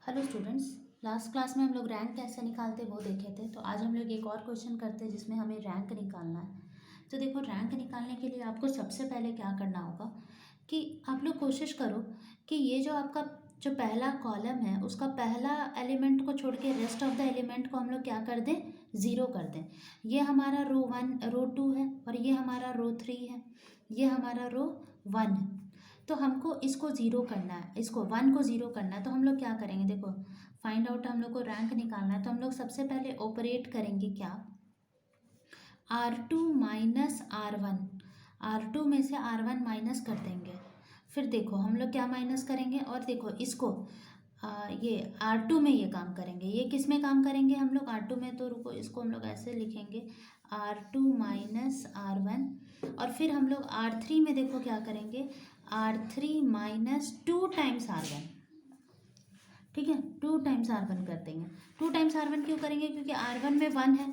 Hello students. Last class में हम लोग रैंक कैसे निकालते वो देखे थे। तो आज हम लोग एक और क्वेश्चन करते हैं जिसमें हमें रैंक निकालना है। तो देखो, रैंक निकालने के लिए आपको सबसे पहले क्या करना होगा कि आप लोग कोशिश करो कि ये जो आपका जो पहला कॉलम है उसका पहला एलिमेंट को छोड़ के रेस्ट ऑफ द एलिमेंट को हम लोग क्या कर दें, ज़ीरो कर दें। ये हमारा रो 1 रो 2 है और ये हमारा रो 3 है, ये हमारा रो 1 है। तो हमको इसको ज़ीरो करना है, इसको 1 को ज़ीरो करना है। तो हम लोग क्या करेंगे, देखो फाइंड आउट हम लोग को रैंक निकालना है। तो हम लोग सबसे पहले ऑपरेट करेंगे क्या, R2 माइनस R1, R2 में से R1 माइनस कर देंगे। फिर देखो हम लोग क्या माइनस करेंगे, और देखो इसको ये R2 में ये काम करेंगे। ये किस में काम करेंगे हम लोग, R2 में। तो रुको, इसको हम लोग ऐसे लिखेंगे R2 माइनस R1। और फिर हम लोग R3 में देखो क्या करेंगे, R3 माइनस 2 टाइम्स R1। ठीक है, 2 टाइम्स R1 कर देंगे। 2 टाइम्स R1 क्यों करेंगे, क्योंकि R1 में 1 है।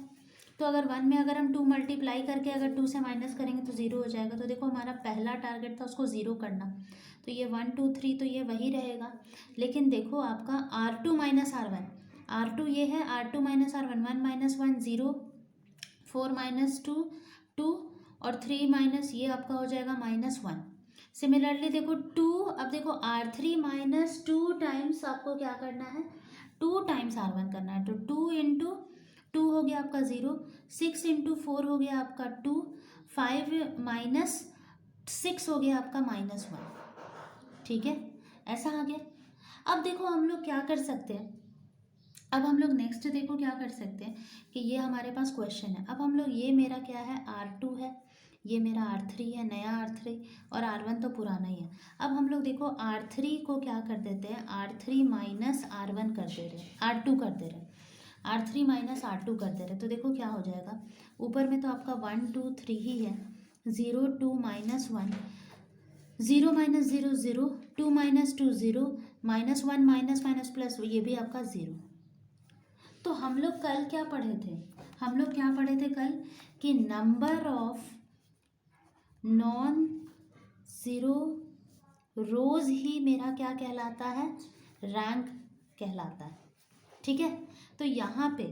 तो अगर 1 में अगर हम 2 मल्टीप्लाई करके अगर 2 से माइनस करेंगे तो 0 हो जाएगा। तो देखो हमारा पहला टारगेट था उसको 0 करना। तो ये 1 2 3 तो ये वही रहेगा। लेकिन देखो आपका R2 माइनस R1, R2 ये है, R2 minus R1, 1 minus 1 0, 4 minus 2 2, और 3 माइनस ये आपका हो जाएगा -1। सिमिलरली देखो 2, अब देखो R3 माइनस 2 टाइम्स आपको क्या करना है, 2 टाइम्स R1 करना है। तो 2 इंटू 2 हो गया आपका 0, 6 इंटू 4 हो गया आपका 2, 5 माइनस 6 हो गया आपका -1। ठीक है, ऐसा आ गया। अब देखो हम लोग क्या कर सकते हैं, अब हम लोग नेक्स्ट देखो क्या कर सकते हैं कि ये हमारे पास क्वेश्चन है। अब हम लोग, ये मेरा क्या है, R2 है, ये मेरा R3 है, नया R3, और R1 तो पुराना ही है। अब हम लोग देखो R3 को क्या कर देते हैं, R3 माइनस R1 कर दे रहे हैं, R2 कर दे रहे हैं, R3 माइनस R2 कर दे रहे हैं। तो देखो क्या हो जाएगा, ऊपर में तो आपका 1 2 3 ही है, 0 2 minus 1, 0 minus 0 0, 2 minus 2 0, -1 minus minus plus, ये भी आपका 0। तो हम लोग कल क्या पढ़े थे, हम लोग क्या पढ़े थे कल, कि नंबर ऑफ नॉन ज़ीरो रोज ही मेरा क्या कहलाता है, रैंक कहलाता है। ठीक है, तो यहाँ पे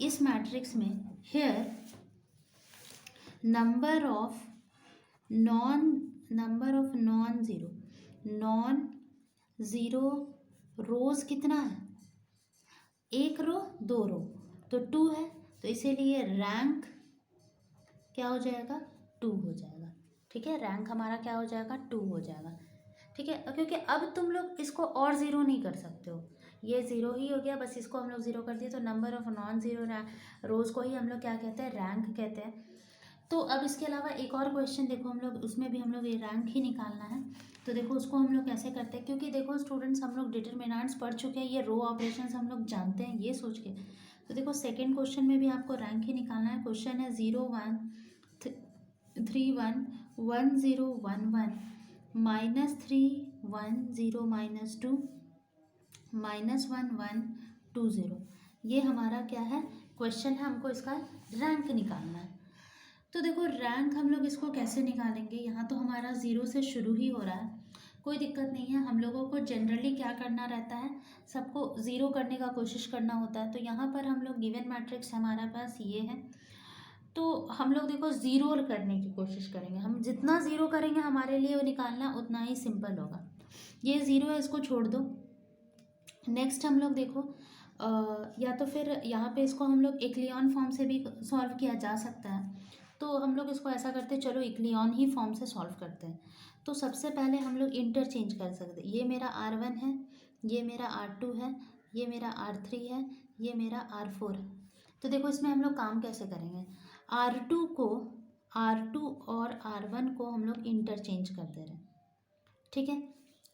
इस मैट्रिक्स में here number of non zero rows कितना है, 1 रो 2 रो, तो 2 है। तो इसीलिए रैंक क्या हो जाएगा, 2 हो जाएगा। ठीक है, रैंक हमारा क्या हो जाएगा, 2 हो जाएगा। ठीक है, क्योंकि अब तुम लोग इसको और ज़ीरो नहीं कर सकते हो, ये ज़ीरो ही हो गया, बस इसको हम लोग ज़ीरो कर दिए। तो नंबर ऑफ नॉन ज़ीरो रोज़ को ही हम लोग क्या कहते हैं, रैंक कहते हैं। तो अब इसके अलावा एक और क्वेश्चन देखो, हम लोग उसमें भी हम लोग ये रैंक ही निकालना है। तो देखो उसको हम लोग कैसे करते हैं, क्योंकि देखो स्टूडेंट्स हम लोग डिटरमिनेंट्स पढ़ चुके हैं, ये रो ऑपरेशंस हम लोग जानते हैं, ये सोच के। तो देखो सेकेंड क्वेश्चन में भी आपको रैंक ही निकालना है। क्वेश्चन है 0 1 3 1 1 0 1 1 -3 1 0 -2 -1 1 2 0। ये हमारा क्या है, क्वेश्चन है, हमको इसका रैंक निकालना है। तो देखो रैंक हम लोग इसको कैसे निकालेंगे, यहाँ तो हमारा 0 से शुरू ही हो रहा है, कोई दिक्कत नहीं है। हम लोगों को जनरली क्या करना रहता है, सबको ज़ीरो करने का कोशिश करना होता है। तो यहाँ पर हम लोग गिवन मैट्रिक्स हमारे पास ये है, तो हम लोग देखो ज़ीरो करने की कोशिश करेंगे। हम जितना ज़ीरो करेंगे हमारे लिए वो निकालना उतना ही सिंपल होगा। ये ज़ीरो है, इसको छोड़ दो। नेक्स्ट हम लोग देखो या तो फिर यहाँ पे इसको हम लोग इक्लियन फॉर्म से भी सॉल्व किया जा सकता है। तो हम लोग इसको ऐसा करते हैं, चलो इक्लियन ही फॉर्म से सॉल्व करते हैं। तो सबसे पहले हम लोग इंटरचेंज कर सकते हैं, ये मेरा R1 है, ये मेरा R2 है, ये मेरा R3 है, ये मेरा R4 है। तो देखो इसमें हम लोग काम कैसे करेंगे, R2 और R1 को हम लोग इंटरचेंज कर दे रहे हैं। ठीक है,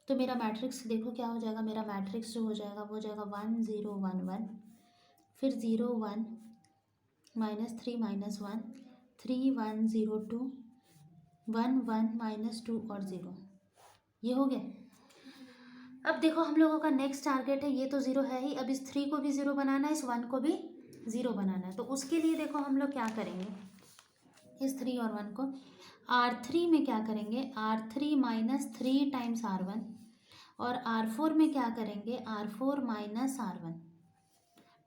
तो मेरा मैट्रिक्स देखो क्या हो जाएगा, मेरा मैट्रिक्स जो हो जाएगा वो हो जाएगा 1 0 1 1, फिर 0 1 -3 -1 3 1 0 2 1 1 -2 और 0, ये हो गया। अब देखो हम लोगों का नेक्स्ट टारगेट है, ये तो 0 है ही, अब इस 3 को भी 0 बनाना है, इस 1 को भी 0 बनाना है। तो उसके लिए देखो हम लोग क्या करेंगे, इस 3 और 1 को R3 में क्या करेंगे, R3 -3 टाइम्स R1, और R4 में क्या करेंगे, R4 माइनस R1,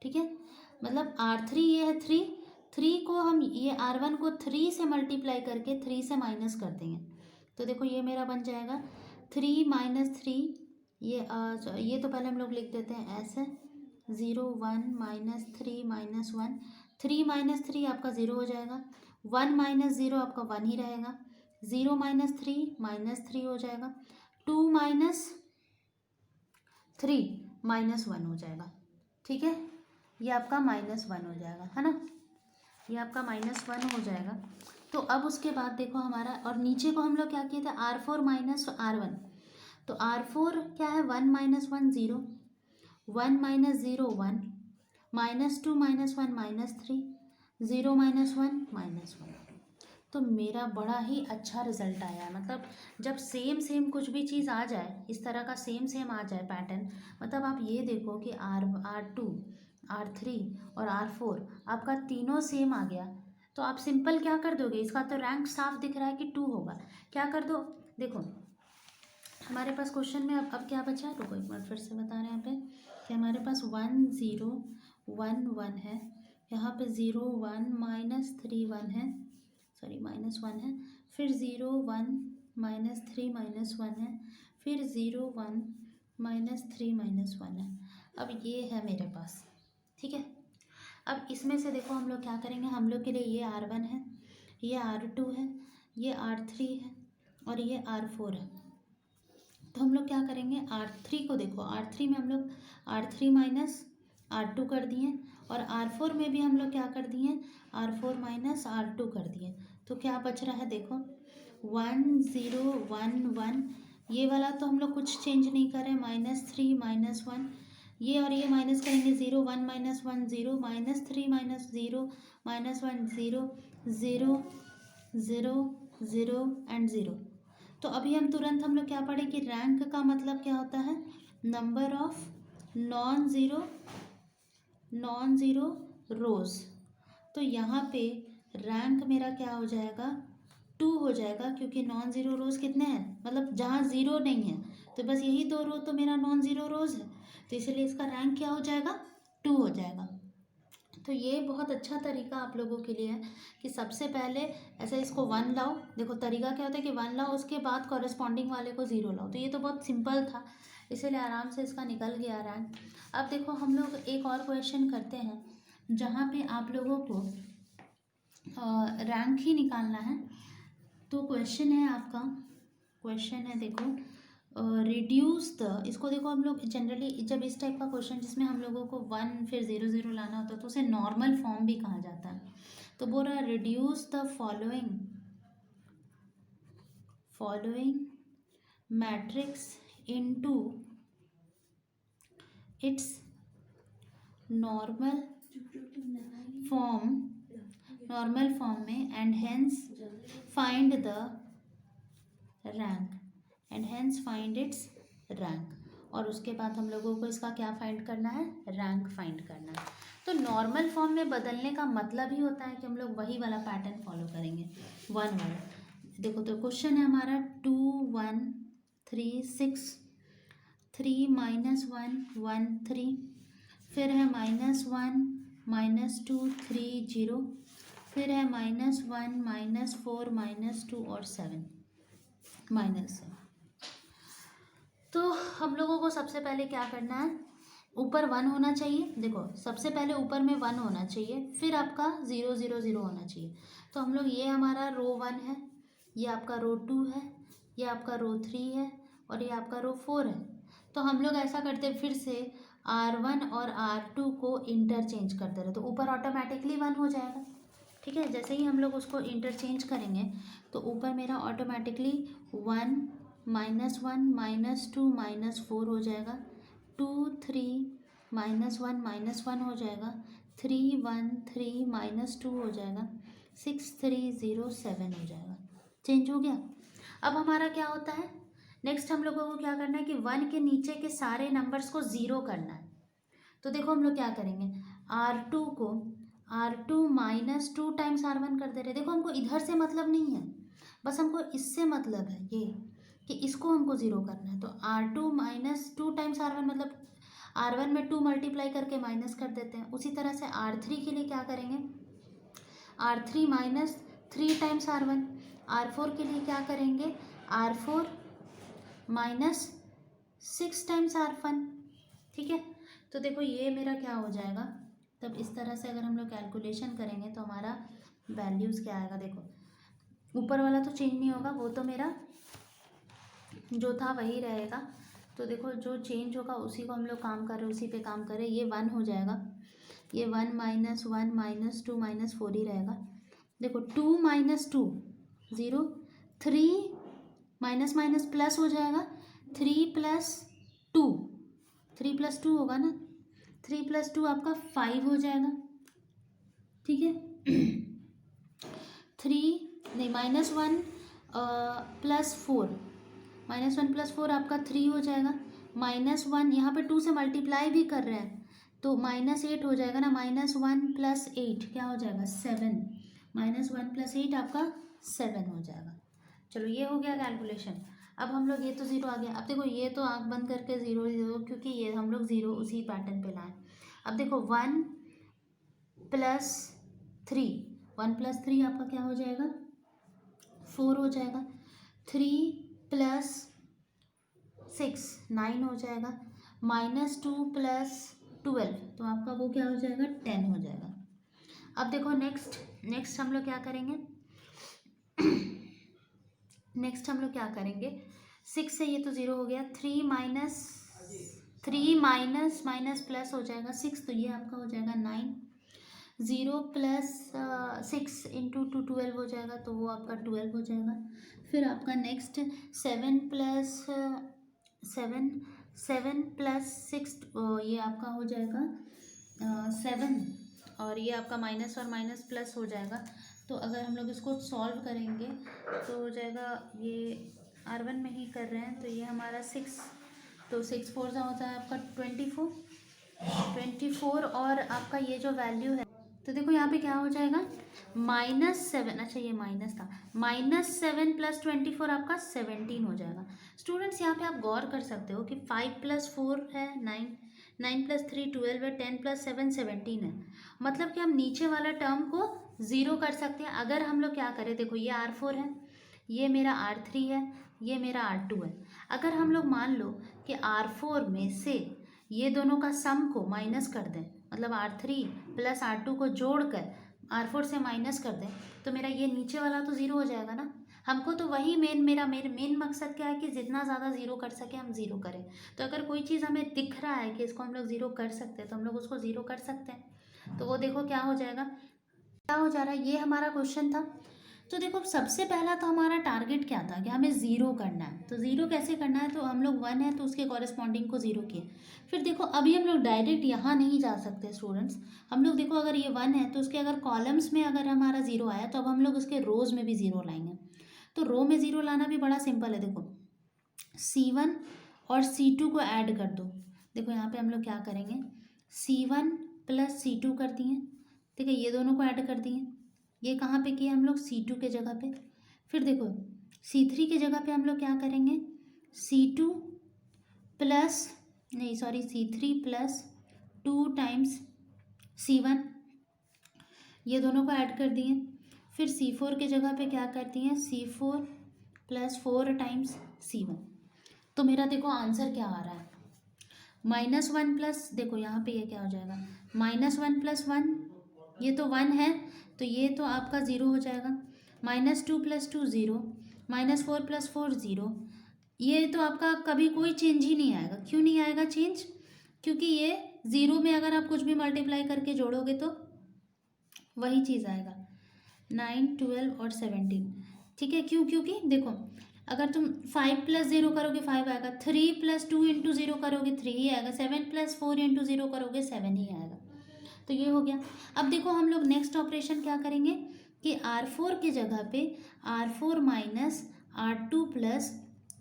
ठीक है। मतलब R3 ये है 3, 3 को हम ये R1 को 3 से मल्टीप्लाई करके 3 से माइनस कर देंगे। तो देखो ये मेरा बन जाएगा 3 माइनस 3, ये तो पहले हम लोग लिख देते हैं ऐसे, 0 1 माइनस 3 माइनस 1, 3 माइनस 3 आपका 0 हो जाएगा, 1 माइनस 0 आपका 1 ही रहेगा, 0 माइनस 3 माइनस 3 हो जाएगा, 2 माइनस 3 माइनस 1 हो जाएगा, ठीक है। ये आपका -1 हो जाएगा, है ना, ये आपका -1 हो जाएगा। तो अब उसके बाद देखो हमारा, और नीचे को हम लोग क्या किए थे, R4 माइनस R1, तो R4 क्या है, 1 माइनस 1 0, 1 माइनस 0 1, -2 माइनस 1 -3, 0 माइनस 1 -1। तो मेरा बड़ा ही अच्छा रिजल्ट आया। मतलब जब सेम सेम कुछ भी चीज़ आ जाए, इस तरह का सेम सेम आ जाए पैटर्न, मतलब आप ये देखो कि R2 R3 और R4 आपका तीनों सेम आ गया, तो आप सिंपल क्या कर दोगे, इसका तो रैंक साफ दिख रहा है कि 2 होगा, क्या कर दो, देखो हमारे पास क्वेश्चन में अब क्या बचा, रुको एक बार फिर से बता रहे हैं यहाँ पे कि हमारे पास 1 0 1 1 है, यहाँ पे 0 1 -3 1 है, सॉरी -1 है, फिर 0 1 -3 -1 है, फिर 0 1 -3 -1 है। अब ये है मेरे पास, ठीक है। अब इसमें से देखो हम लोग क्या करेंगे, हम लोग के लिए ये R1 है, ये R2 है, ये R3 है और ये R4 है। तो हम लोग क्या करेंगे, R3 को देखो, R3 में हम लोग R3 माइनस R2 कर दिए, और R4 में भी हम लोग क्या कर दिए, R4 माइनस R2 कर दिए। तो क्या बच रहा है देखो, 1 0 1 1, ये वाला तो हम लोग कुछ चेंज नहीं कर रहे, -3 -1, ये और ये माइनस करेंगे, 0 1 -1 0, -3 -0 -1 0 0 0 0 एंड 0। तो अभी हम तुरंत हम लोग क्या पढ़े कि रैंक का मतलब क्या होता है, नंबर ऑफ नॉन ज़ीरो रोज। तो यहाँ पे रैंक मेरा क्या हो जाएगा, 2 हो जाएगा, क्योंकि नॉन ज़ीरो रोज कितने हैं, मतलब जहाँ ज़ीरो नहीं है तो बस यही 2 रो तो मेरा नॉन ज़ीरो रोज है, तो इसलिए इसका रैंक क्या हो जाएगा, 2 हो जाएगा। तो ये बहुत अच्छा तरीका आप लोगों के लिए है कि सबसे पहले ऐसे इसको 1 लाओ, देखो तरीका क्या होता है कि 1 लाओ, उसके बाद कॉरेस्पॉन्डिंग वाले को 0 लाओ। तो ये तो बहुत सिंपल था, इसीलिए आराम से इसका निकल गया रैंक। अब देखो हम लोग एक और क्वेश्चन करते हैं जहाँ पे आप लोगों को रैंक ही निकालना है। तो क्वेश्चन है आपका, क्वेश्चन है देखो, रिड्यूस द, इसको देखो हम लोग जनरली जब इस टाइप का क्वेश्चन जिसमें हम लोगों को 1 फिर 0 0 लाना होता है तो उसे नॉर्मल फॉर्म भी कहा जाता है। तो बोल रहा है reduce the following matrix into its normal form में and hence find its rank. और उसके बाद हम लोगों को इसका क्या फाइंड करना है, रैंक फाइंड करना है। तो नॉर्मल फॉर्म में बदलने का मतलब ही होता है कि हम लोग वही वाला पैटर्न फॉलो करेंगे, 1 वाला। देखो तो क्वेश्चन है हमारा 2 1 3 6, 3 -1 1 3, फिर है -1 -2 3 0, फिर है -1 -4 -2 और 7 -7। तो हम लोगों को सबसे पहले क्या करना है, ऊपर 1 होना चाहिए, देखो सबसे पहले ऊपर में 1 होना चाहिए, फिर आपका 0 0 0 होना चाहिए। तो हम लोग, ये हमारा रो 1 है, ये आपका रो 2 है, ये आपका रो 3 है और ये आपका रो 4 है। तो हम लोग ऐसा करते फिर से R1 और R2 को इंटरचेंज करते रहे, तो ऊपर ऑटोमेटिकली 1 हो जाएगा, ठीक है। जैसे ही हम लोग उसको इंटरचेंज करेंगे तो ऊपर मेरा ऑटोमेटिकली 1 -1 -2 -4 हो जाएगा, 2 3 -1 -1 हो जाएगा, 3 1 3 -2 हो जाएगा, 6 3 0 7 हो जाएगा, चेंज हो गया। अब हमारा क्या होता है, नेक्स्ट हम लोगों को क्या करना है कि 1 के नीचे के सारे नंबर्स को 0 करना है। तो देखो हम लोग क्या करेंगे, R2 को R2 -2 टाइम्स R1 कर दे रहे। देखो हमको इधर से मतलब नहीं है, बस हमको इससे मतलब है, ये कि इसको हमको ज़ीरो करना है, तो R2 माइनस 2 टाइम्स R1 मतलब R1 में 2 मल्टीप्लाई करके माइनस कर देते हैं। उसी तरह से R3 के लिए क्या करेंगे, R3 minus 3 times R1। R4 के लिए क्या करेंगे, R4 माइनस 6 टाइम्स R1। ठीक है, तो देखो ये मेरा क्या हो जाएगा, तब इस तरह से अगर हम लोग कैलकुलेशन करेंगे तो हमारा वैल्यूज़ क्या आएगा, देखो ऊपर वाला तो चेंज नहीं होगा, वो तो मेरा जो था वही रहेगा। तो देखो जो चेंज होगा उसी को हम लोग काम कर रहे हैं, उसी पे काम करें। ये 1 हो जाएगा, ये 1 माइनस 1 माइनस 2 माइनस 4 ही रहेगा। देखो 2 माइनस 2 0, 3 माइनस माइनस प्लस हो जाएगा, 3 प्लस 2, 3 प्लस 2 होगा ना, 3 प्लस 2 आपका 5 हो जाएगा। ठीक है, 3 नहीं माइनस 1 प्लस 4, माइनस 1 प्लस 4 आपका 3 हो जाएगा। माइनस 1 यहाँ पे 2 से मल्टीप्लाई भी कर रहे हैं तो माइनस 8 हो जाएगा ना, माइनस 1 प्लस 8 क्या हो जाएगा 7, माइनस 1 प्लस 8 आपका 7 हो जाएगा। चलो ये हो गया कैलकुलेशन। अब हम लोग ये तो ज़ीरो आ गया, अब देखो ये तो आँख बंद करके ज़ीरो ज़ीरो, क्योंकि ये हम लोग ज़ीरो उसी पैटर्न पे लाएं। अब देखो 1 प्लस 3, 1 प्लस 3 आपका क्या हो जाएगा 4 हो जाएगा। 3 प्लस 6 9 हो जाएगा। माइनस 2 प्लस 12 तो आपका वो क्या हो जाएगा 10 हो जाएगा। अब देखो नेक्स्ट हम लोग क्या करेंगे नेक्स्ट हम लोग क्या करेंगे, 6 से ये तो ज़ीरो हो गया, 3 माइनस माइनस प्लस हो जाएगा 6, तो ये आपका हो जाएगा 9। 0 प्लस 6 इंटू 2 12 हो जाएगा, तो वो आपका 12 हो जाएगा। फिर आपका नेक्स्ट 7 प्लस 6 ये आपका हो जाएगा 7, और ये आपका माइनस और माइनस प्लस हो जाएगा। तो अगर हम लोग इसको सॉल्व करेंगे तो हो जाएगा, ये R1 में ही कर रहे हैं तो ये हमारा 6, तो 6 4 सा होता है आपका 24 और आपका ये जो वैल्यू है, तो देखो यहाँ पे क्या हो जाएगा -7, अच्छा ये माइनस था, -7 प्लस 24 आपका 17 हो जाएगा। स्टूडेंट्स यहाँ पे आप गौर कर सकते हो कि 5 प्लस 4 है 9, 9 प्लस 3 12 है, 10 प्लस 7 17 है। मतलब कि हम नीचे वाला टर्म को ज़ीरो कर सकते हैं अगर हम लोग क्या करें, देखो ये R4 है, ये मेरा R3 है, ये मेरा R2 है। अगर हम लोग मान लो कि R4 में से ये दोनों का सम को माइनस कर दें, मतलब R3 प्लस R2 को जोड़कर R4 से माइनस कर दें, तो मेरा ये नीचे वाला तो ज़ीरो हो जाएगा ना। हमको तो वही मेरा मेन मकसद क्या है कि जितना ज़्यादा ज़ीरो कर सके हम ज़ीरो करें। तो अगर कोई चीज़ हमें दिख रहा है कि इसको हम लोग ज़ीरो कर सकते हैं तो हम लोग उसको ज़ीरो कर सकते हैं। तो वो देखो क्या हो जाएगा, क्या हो जा रहा है, ये हमारा क्वेश्चन था। तो देखो सबसे पहला तो हमारा टारगेट क्या था कि हमें ज़ीरो करना है। तो ज़ीरो कैसे करना है, तो हम लोग 1 है तो उसके कॉरेस्पॉन्डिंग को ज़ीरो किए। फिर देखो अभी हम लोग डायरेक्ट यहाँ नहीं जा सकते स्टूडेंट्स, हम लोग देखो अगर ये 1 है तो उसके अगर कॉलम्स में अगर हमारा ज़ीरो आया तो अब हम लोग उसके रोज़ में भी ज़ीरो लाएंगे। तो रो में ज़ीरो लाना भी बड़ा सिंपल है, देखो C1 और C2 को ऐड कर दो। देखो यहाँ पे हम लोग क्या करेंगे, C1 प्लस C2 कर दिए, ठीक है, ये दोनों को ऐड कर दिए। ये कहाँ पे किए हम लोग C2 के जगह पे। फिर देखो C3 के जगह पे हम लोग क्या करेंगे, C2 प्लस नहीं sorry C3 plus 2 times C1, ये दोनों को ऐड कर दिए। फिर C4 के जगह पे क्या करती हैं, C4 प्लस 4 टाइम्स C1। तो मेरा देखो आंसर क्या आ रहा है, -1 प्लस, देखो यहाँ पे ये क्या हो जाएगा -1 प्लस 1, ये तो 1 है तो ये तो आपका ज़ीरो हो जाएगा। -2 प्लस 2 ज़ीरो, -4 प्लस 4 ज़ीरो, ये तो आपका कभी कोई चेंज ही नहीं आएगा। क्यों नहीं आएगा चेंज, क्योंकि ये ज़ीरो में अगर आप कुछ भी मल्टीप्लाई करके जोड़ोगे तो वही चीज़ आएगा, 9 12 और 17। ठीक है, क्यों, क्योंकि देखो अगर तुम 5 प्लस 0 करोगे 5 आएगा, 3 प्लस 2 इंटू 0 करोगे 3 ही आएगा, 7 प्लस 4 इंटू 0 करोगे 7 ही आएगा। तो ये हो गया। अब देखो हम लोग नेक्स्ट ऑपरेशन क्या करेंगे कि R4 की जगह पे R4 minus R2 plus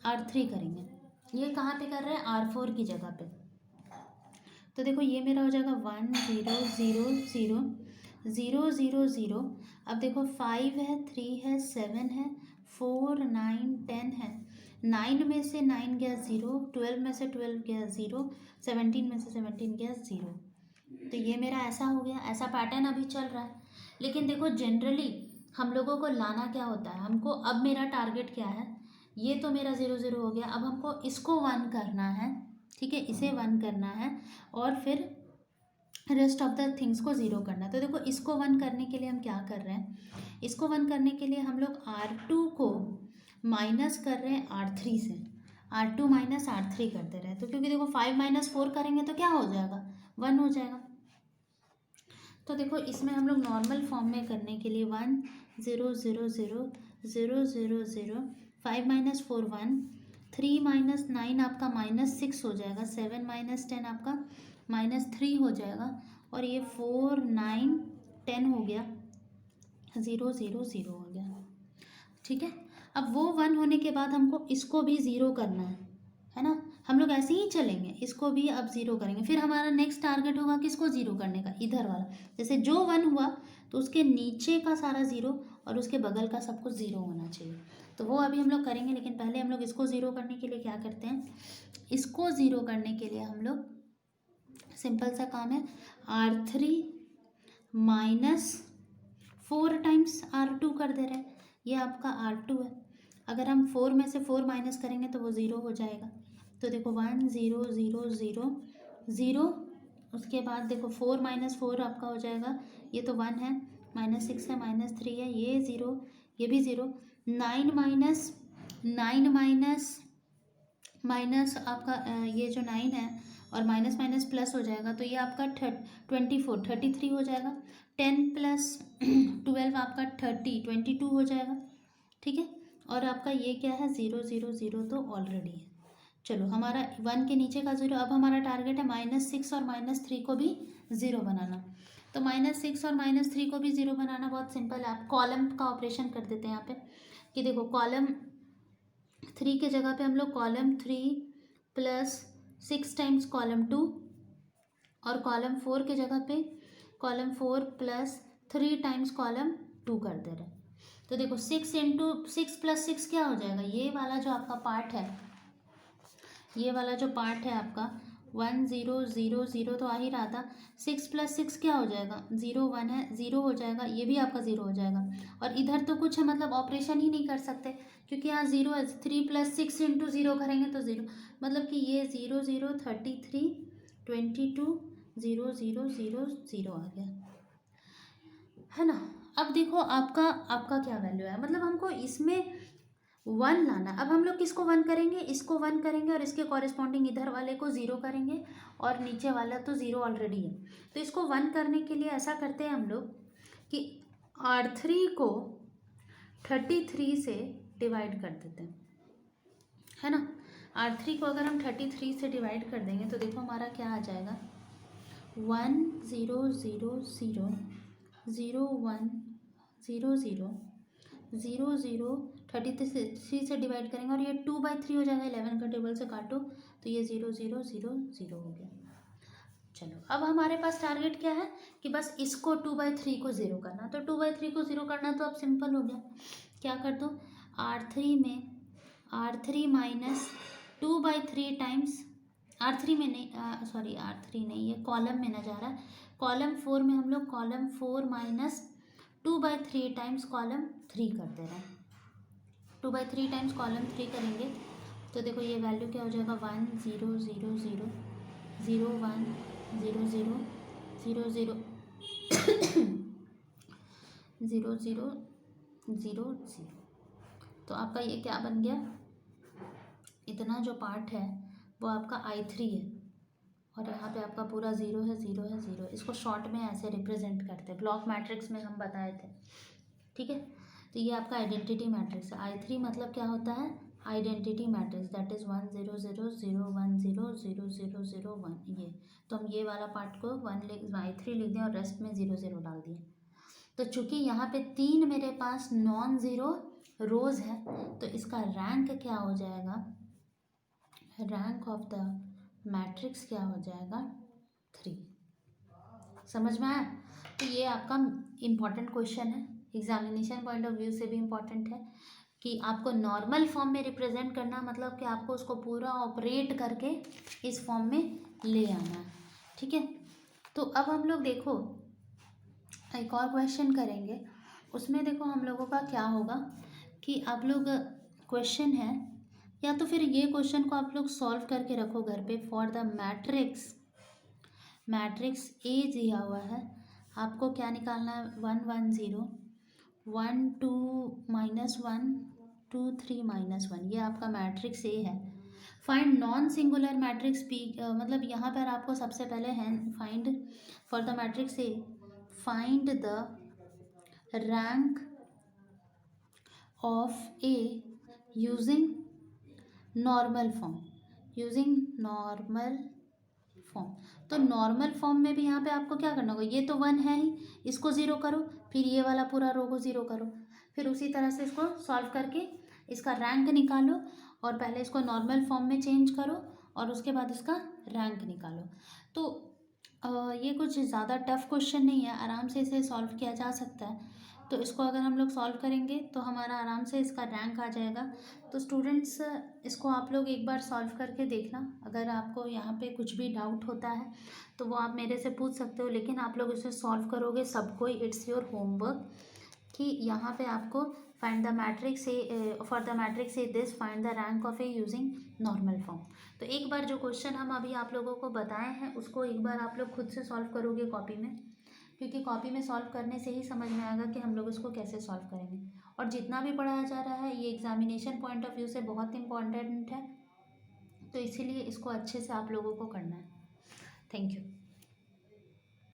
R3 करेंगे। ये कहाँ पे कर रहे हैं, R4 की जगह पे। तो देखो ये मेरा हो जाएगा 1 0 0 0 0 0 0। अब देखो 5 है, 3 है, 7 है, 4 9 10 है, 9 में से 9 गया 0, 12 में से 12 गया 0, 17 में से 17 गया 0। तो ये मेरा ऐसा हो गया, ऐसा पैटर्न अभी चल रहा है। लेकिन देखो जनरली हम लोगों को लाना क्या होता है, हमको अब मेरा टारगेट क्या है, ये तो मेरा 0 0 हो गया, अब हमको इसको 1 करना है, ठीक है, इसे 1 करना है और फिर रेस्ट ऑफ द थिंग्स को 0 करना है। तो देखो इसको 1 करने के लिए हम क्या कर रहे हैं, इसको 1 करने के लिए हम लोग R2 को माइनस कर रहे हैं R3 से, R2 माइनस R3 कर दे रहे हैं। तो क्योंकि देखो 5 माइनस 4 करेंगे तो क्या हो जाएगा, 1 हो जाएगा। तो देखो इसमें हम लोग नॉर्मल फॉर्म में करने के लिए 1 0 0 0 0 0 0, 5 माइनस 4 1, 3 माइनस 9 आपका -6 हो जाएगा, 7 माइनस 10 आपका -3 हो जाएगा, और ये 4 9 10 हो गया, 0 0 0 हो गया, ठीक है। अब वो 1 होने के बाद हमको इसको भी 0 करना है ना, हम लोग ऐसे ही चलेंगे, इसको भी अब 0 करेंगे। फिर हमारा नेक्स्ट टारगेट होगा किसको 0 करने का, इधर वाला, जैसे जो 1 हुआ तो उसके नीचे का सारा 0 और उसके बगल का सब कुछ 0 होना चाहिए। तो वो अभी हम लोग करेंगे, लेकिन पहले हम लोग इसको 0 करने के लिए क्या करते हैं, इसको 0 करने के लिए हम लोग सिंपल सा काम है, R3 माइनस 4 टाइम्स R2 कर दे रहे हैं, ये आपका R2 है। अगर हम 4 में से 4 माइनस करेंगे तो वो 0 हो जाएगा। तो देखो 1 0 0 0 0, उसके बाद देखो 4 माइनस 4 आपका हो जाएगा, ये तो 1 है, -6 है, -3 है, ये 0, ये भी 0, 9 माइनस 9 माइनस माइनस आपका ये जो 9 है और माइनस माइनस प्लस हो जाएगा, तो ये आपका 24 33 हो जाएगा, 10 प्लस 12 आपका 30 22 हो जाएगा, ठीक है। और आपका ये क्या है 0 0 0 तो ऑलरेडी है। चलो हमारा 1 के नीचे का 0, अब हमारा टारगेट है -6 और -3 को भी 0 बनाना। तो -6 और -3 को भी 0 बनाना बहुत सिंपल है, आप कॉलम का ऑपरेशन कर देते हैं यहाँ पे, कि देखो कॉलम 3 के जगह पे हम लोग कॉलम 3 प्लस 6 टाइम्स कॉलम 2, और कॉलम 4 के जगह पे कॉलम 4 प्लस 3 टाइम्स कॉलम 2 कर दे रहे हैं। तो देखो 6 इंटू 6 प्लस 6 क्या हो जाएगा, ये वाला जो आपका पार्ट है, ये वाला जो पार्ट है आपका 1 0 0 0 तो आ ही रहा था, 6 प्लस 6 क्या हो जाएगा, 0 1 है, 0 हो जाएगा, ये भी आपका 0 हो जाएगा। और इधर तो कुछ है, मतलब ऑपरेशन ही नहीं कर सकते क्योंकि यहाँ 0 है, 3 प्लस 6 इंटू 0 करेंगे तो 0, मतलब कि ये 0 0 33 22 0 0 0 0 आ गया, है ना। अब देखो आपका आपका क्या वैल्यू है, मतलब हमको इसमें 1 लाना। अब हम लोग किसको 1 करेंगे, इसको 1 करेंगे और इसके कॉरेस्पॉन्डिंग इधर वाले को 0 करेंगे, और नीचे वाला तो 0 ऑलरेडी है। तो इसको 1 करने के लिए ऐसा करते हैं हम लोग कि R3 को 33 से डिवाइड कर देते हैं, है ना। R3 को अगर हम 33 से डिवाइड कर देंगे तो देखो हमारा क्या आ जाएगा, 1 0 0 0 0 1 0 0 0 0 33 से डिवाइड करेंगे और ये 2/3 हो जाएगा, 11 का टेबल से काटो तो ये 0 0 0 0 हो गया। चलो अब हमारे पास टारगेट क्या है कि बस इसको 2/3 को 0 करना। तो 2/3 को 0 करना तो अब सिंपल हो गया, क्या कर दो, R3 में R3 माइनस 2/3 टाइम्स, R3 में नहीं, सॉरी R3 नहीं, ये कॉलम में ना जा रहा है, कॉलम 4 में हम लोग कॉलम 4 माइनस 2/3 टाइम्स कॉलम 3 कर दे रहे हैं। 2/3 टाइम्स कॉलम 3 करेंगे तो देखो ये वैल्यू क्या हो जाएगा, 1 0 0 0 0 1 0 0 0 0 0 0 0 0। तो आपका ये क्या बन गया, इतना जो पार्ट है वो आपका I3 है, और यहाँ पे आपका पूरा 0 है 0 है 0। इसको शॉर्ट में ऐसे रिप्रेजेंट करते हैं, ब्लॉक मैट्रिक्स में हम बताए थे, ठीक है। तो ये आपका आइडेंटिटी मैट्रिक्स है। I3 मतलब क्या होता है, आइडेंटिटी मैट्रिक्स, दैट इज़ 1 0 0 0 1 0 0 0 0 1। ये तो हम ये वाला पार्ट को I3 लिख दें और रेस्ट में 0 0 डाल दिए। तो चूंकि यहाँ पे 3 मेरे पास नॉन ज़ीरो रोज़ है तो इसका रैंक क्या हो जाएगा, रैंक ऑफ द मैट्रिक्स क्या हो जाएगा, 3। समझ में आया। तो ये आपका इम्पॉर्टेंट क्वेश्चन है, एग्जामिनेशन पॉइंट ऑफ व्यू से भी इम्पॉर्टेंट है। कि आपको नॉर्मल फॉर्म में रिप्रेजेंट करना, मतलब कि आपको उसको पूरा ऑपरेट करके इस फॉर्म में ले आना है, ठीक है। तो अब हम लोग देखो एक और क्वेश्चन करेंगे। उसमें देखो हम लोगों का क्या होगा कि आप लोग क्वेश्चन है, या तो फिर ये क्वेश्चन को आप लोग सॉल्व करके रखो घर पे। फॉर द मैट्रिक्स ए दिया हुआ है, आपको क्या निकालना है, 1 1 0 1 2 -1 2 3 -1, ये आपका मैट्रिक्स ए है। Find non singular matrix P, मतलब यहाँ पर आपको सबसे पहले है find for the matrix A, find the rank of A using normal form, using normal form. तो नॉर्मल फॉर्म में भी यहाँ पे आपको क्या करना होगा, ये तो 1 है ही, इसको 0 करो, फिर ये वाला पूरा रो को 0 करो, फिर उसी तरह से इसको सॉल्व करके इसका रैंक निकालो, और पहले इसको नॉर्मल फॉर्म में चेंज करो और उसके बाद इसका रैंक निकालो। तो ये कुछ ज़्यादा टफ क्वेश्चन नहीं है, आराम से इसे सॉल्व किया जा सकता है। तो इसको अगर हम लोग सॉल्व करेंगे तो हमारा आराम से इसका रैंक आ जाएगा। तो स्टूडेंट्स इसको आप लोग एक बार सॉल्व करके देखना। अगर आपको यहाँ पे कुछ भी डाउट होता है तो वो आप मेरे से पूछ सकते हो, लेकिन आप लोग इसे सॉल्व करोगे सबको, इट्स योर होमवर्क, कि यहाँ पे आपको find the matrix A, for the matrix A this find the rank of A using normal form. तो एक बार जो क्वेश्चन हम अभी आप लोगों को बताए हैं उसको एक बार आप लोग खुद से सॉल्व करोगे कॉपी में, क्योंकि कॉपी में सॉल्व करने से ही समझ में आएगा कि हम लोग इसको कैसे सॉल्व करेंगे। और जितना भी पढ़ाया जा रहा है ये एग्जामिनेशन पॉइंट ऑफ व्यू से बहुत इंपॉर्टेंट है, तो इसीलिए इसको अच्छे से आप लोगों को करना है। Thank you.